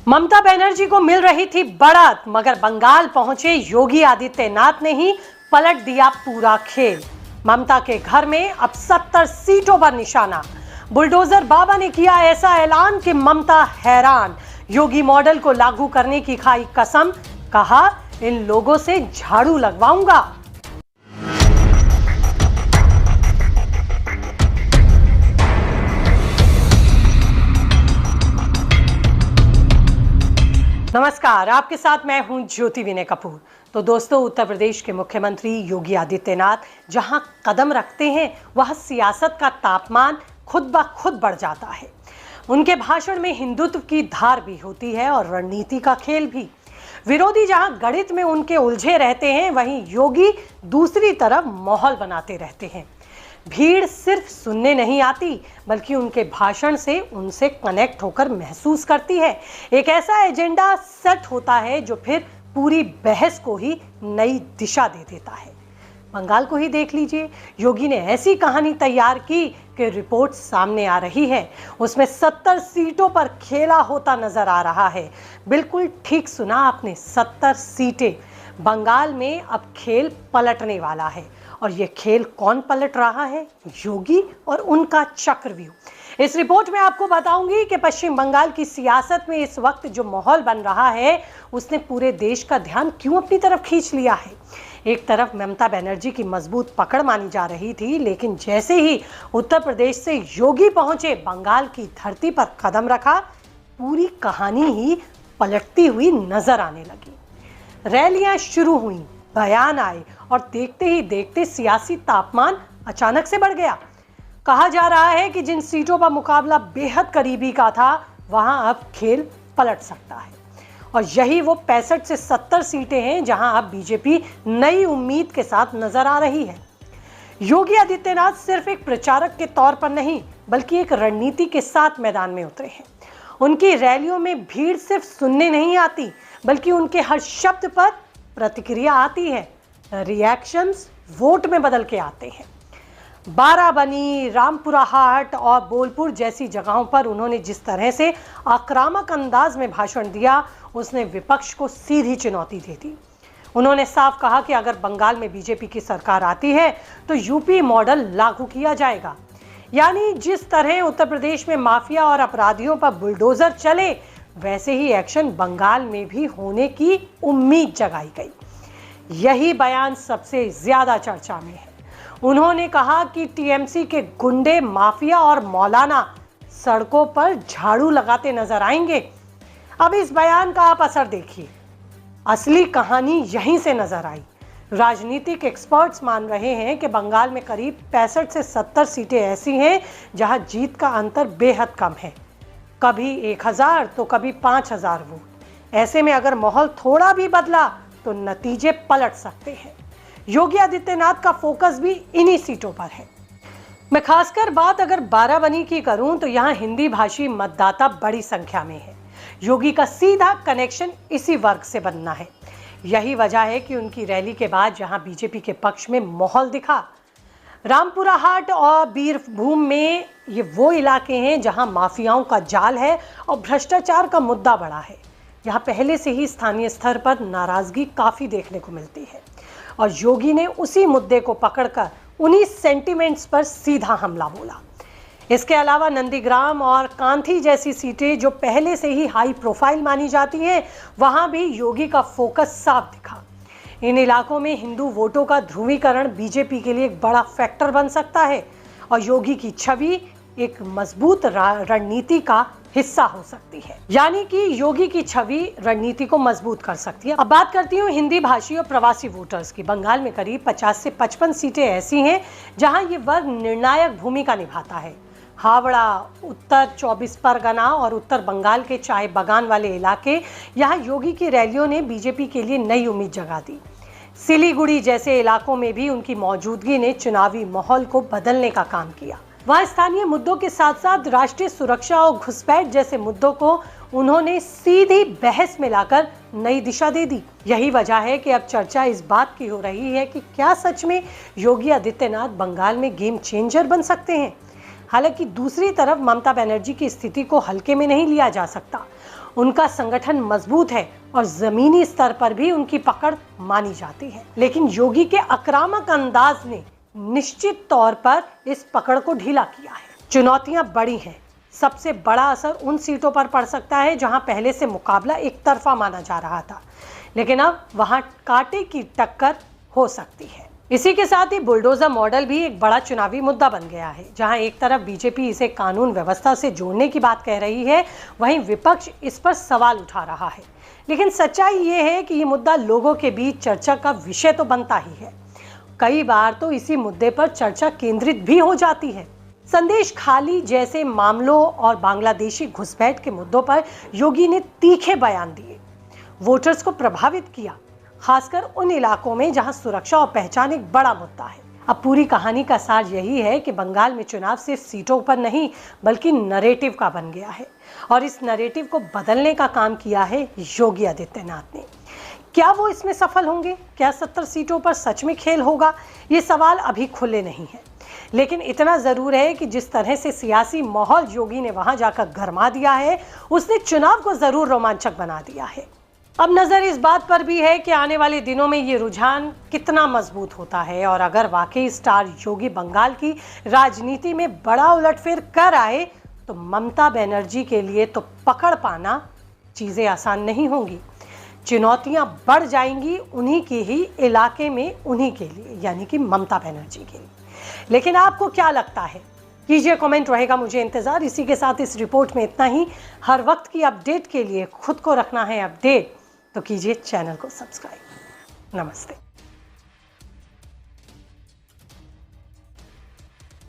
ममता बनर्जी को मिल रही थी बढ़त, मगर बंगाल पहुंचे योगी आदित्यनाथ ने ही पलट दिया पूरा खेल। ममता के घर में अब 70 सीटों पर निशाना। बुलडोजर बाबा ने किया ऐसा ऐलान कि ममता हैरान। योगी मॉडल को लागू करने की खाई कसम, कहा इन लोगों से झाड़ू लगवाऊंगा। नमस्कार, आपके साथ मैं हूं ज्योति विनय कपूर। तो दोस्तों, उत्तर प्रदेश के मुख्यमंत्री योगी आदित्यनाथ जहां कदम रखते हैं वह सियासत का तापमान खुद ब खुद बढ़ जाता है। उनके भाषण में हिंदुत्व की धार भी होती है और रणनीति का खेल भी। विरोधी जहां गणित में उनके उलझे रहते हैं, वहीं योगी दूसरी तरफ माहौल बनाते रहते हैं। भीड़ सिर्फ सुनने नहीं आती, बल्कि उनके भाषण से उनसे कनेक्ट होकर महसूस करती है। एक ऐसा एजेंडा सेट होता है जो फिर पूरी बहस को ही नई दिशा दे देता है। बंगाल को ही देख लीजिए, योगी ने ऐसी कहानी तैयार की कि रिपोर्ट सामने आ रही है। उसमें 70 सीटों पर खेला होता नजर आ रहा है। बिल्कुल ठीक सुना आपने, 70 सीटें। बंगाल में अब खेल पलटने वाला है। और ये खेल कौन पलट रहा है? योगी और उनका चक्रव्यूह। इस रिपोर्ट में आपको बताऊंगी कि पश्चिम बंगाल की सियासत में इस वक्त जो माहौल बन रहा है, उसने पूरे देश का ध्यान क्यों अपनी तरफ खींच लिया है। एक तरफ ममता बनर्जी की मजबूत पकड़ मानी जा रही थी, लेकिन जैसे ही उत्तर प्रदेश से योगी पहुंचे, बंगाल की धरती पर कदम रखा, पूरी कहानी ही पलटती हुई नजर आने लगी। रैलियां शुरू हुई, बयान आए और देखते ही देखते सियासी तापमान अचानक से बढ़ गया। कहा जा रहा है कि जिन सीटों पर मुकाबला बेहद करीबी का था, वहां अब खेल पलट सकता है। और यही वो 65 से 70 सीटें हैं जहां अब बीजेपी नई उम्मीद के साथ नजर आ रही है। योगी आदित्यनाथ सिर्फ एक प्रचारक के तौर पर नहीं, बल्कि एक रणनीति के साथ मैदान में उतरे हैं। उनकी रैलियों में भीड़ सिर्फ सुनने नहीं आती, बल्कि उनके हर शब्द पर प्रतिक्रिया आती है। रिएक्शंस वोट में बदल के आते हैं। बाराबनी, रामपुरा हाट और बोलपुर जैसी जगहों पर उन्होंने जिस तरह से आक्रामक अंदाज में भाषण दिया, उसने विपक्ष को सीधी चुनौती दे दी। उन्होंने साफ कहा कि अगर बंगाल में बीजेपी की सरकार आती है तो यूपी मॉडल लागू किया जाएगा। यानी जिस तरह उत्तर प्रदेश में माफिया और अपराधियों पर बुलडोजर चले, वैसे ही एक्शन बंगाल में भी होने की उम्मीद जगाई गई। यही बयान सबसे ज्यादा चर्चा में है। उन्होंने कहा कि टीएमसी के गुंडे, माफिया और मौलाना सड़कों पर झाड़ू लगाते नजर आएंगे। अब इस बयान का आप असर देखिए। असली कहानी यहीं से नजर आई। राजनीतिक एक्सपर्ट्स मान रहे हैं कि बंगाल में करीब 65 से 70 सीटें ऐसी हैं जहां जीत का अंतर बेहद कम है। कभी 1000 तो कभी 5000 वोट। ऐसे में अगर माहौल थोड़ा भी बदला तो नतीजे पलट सकते हैं। योगी आदित्यनाथ का फोकस भी इन्हीं सीटों पर है। मैं खासकर बात अगर बाराबनी की करूं तो यहां हिंदी भाषी मतदाता बड़ी संख्या में है। योगी का सीधा कनेक्शन इसी वर्ग से बनना है। यही वजह है कि उनकी रैली के बाद जहां बीजेपी के पक्ष में माहौल दिखा, रामपुरा हाट और बीरभूम में ये वो इलाके हैं जहां माफियाओं का जाल है और भ्रष्टाचार का मुद्दा बड़ा है। यहाँ पहले से ही स्थानीय स्तर पर नाराजगी काफी देखने को मिलती है और योगी ने उसी मुद्दे को पकड़कर उन्हीं सेंटिमेंट्स पर सीधा हमला बोला। इसके अलावा नंदीग्राम और कांथी जैसी सीटें जो पहले से ही हाई प्रोफाइल मानी जाती हैं, वहां भी योगी का फोकस साफ दिखा। इन इलाकों में हिंदू वोटों का ध्रुवीकरण बीजेपी के लिए एक बड़ा फैक्टर बन सकता है और योगी की छवि एक मजबूत रणनीति का हिस्सा हो सकती है। यानी कि योगी की छवि रणनीति को मजबूत कर सकती है। अब बात करती हूँ हिंदी भाषी और प्रवासी वोटर्स की। बंगाल में करीब 50 से 55 सीटें ऐसी हैं जहां ये वर्ग निर्णायक भूमिका निभाता है। हावड़ा, उत्तर 24 परगना और उत्तर बंगाल के चाय बागान वाले इलाके, यहाँ योगी की रैलियों ने बीजेपी के लिए नई उम्मीद जगा दी। सिलीगुड़ी जैसे इलाकों में भी उनकी मौजूदगी ने चुनावी माहौल को बदलने का काम किया। वहाँ स्थानीय मुद्दों के साथ साथ राष्ट्रीय सुरक्षा और घुसपैठ जैसे मुद्दों को उन्होंने सीधी बहस में लाकर नई दिशा दे दी। यही वजह है कि अब चर्चा इस बात की हो रही है कि क्या सच में योगी आदित्यनाथ बंगाल में गेम चेंजर बन सकते हैं। हालांकि दूसरी तरफ ममता बनर्जी की स्थिति को हल्के में नहीं लिया जा सकता। उनका संगठन मजबूत है और जमीनी स्तर पर भी उनकी पकड़ मानी जाती है। लेकिन योगी के आक्रामक अंदाज ने निश्चित तौर पर इस पकड़ को ढीला किया है। चुनौतियां बड़ी हैं। सबसे बड़ा असर उन सीटों पर पड़ सकता है जहां पहले से मुकाबला एक तरफा माना जा रहा था, लेकिन अब वहां कांटे की टक्कर हो सकती है। इसी के साथ ही बुलडोजर मॉडल भी एक बड़ा चुनावी मुद्दा बन गया है। जहां एक तरफ बीजेपी इसे कानून व्यवस्था से जोड़ने की बात कह रही है, वहीं विपक्ष इस पर सवाल उठा रहा है। लेकिन सच्चाई ये है कि ये मुद्दा लोगों के बीच चर्चा का विषय तो बनता ही है। कई बार तो इसी मुद्दे पर चर्चा केंद्रित भी हो जाती है। संदेश खाली जैसे मामलों और बांग्लादेशी घुसपैठ के मुद्दों पर योगी ने तीखे बयान दिए, वोटर्स को प्रभावित किया, खासकर उन इलाकों में जहां सुरक्षा और पहचान एक बड़ा मुद्दा है। अब पूरी कहानी का सार यही है कि बंगाल में चुनाव सिर्फ सीटों पर नहीं बल्कि नरेटिव का बन गया है, और इस नरेटिव को बदलने का काम किया है योगी आदित्यनाथ ने। क्या वो इसमें सफल होंगे? क्या 70 सीटों पर सच में खेल होगा? ये सवाल अभी खुले नहीं है, लेकिन इतना जरूर है कि जिस तरह से सियासी माहौल योगी ने वहां जाकर गरमा दिया है, उसने चुनाव को जरूर रोमांचक बना दिया है। अब नजर इस बात पर भी है कि आने वाले दिनों में ये रुझान कितना मजबूत होता है, और अगर वाकई स्टार योगी बंगाल की राजनीति में बड़ा उलटफेर कर आए तो ममता बनर्जी के लिए तो पकड़ पाना चीजें आसान नहीं होंगी। चुनौतियां बढ़ जाएंगी उन्हीं के ही इलाके में, उन्हीं के लिए, यानी कि ममता बनर्जी के लिए। लेकिन आपको क्या लगता है? कीजिए कमेंट, रहेगा मुझे इंतजार। इसी के साथ इस रिपोर्ट में इतना ही। हर वक्त की अपडेट के लिए खुद को रखना है अपडेट, तो कीजिए चैनल को सब्सक्राइब। नमस्ते।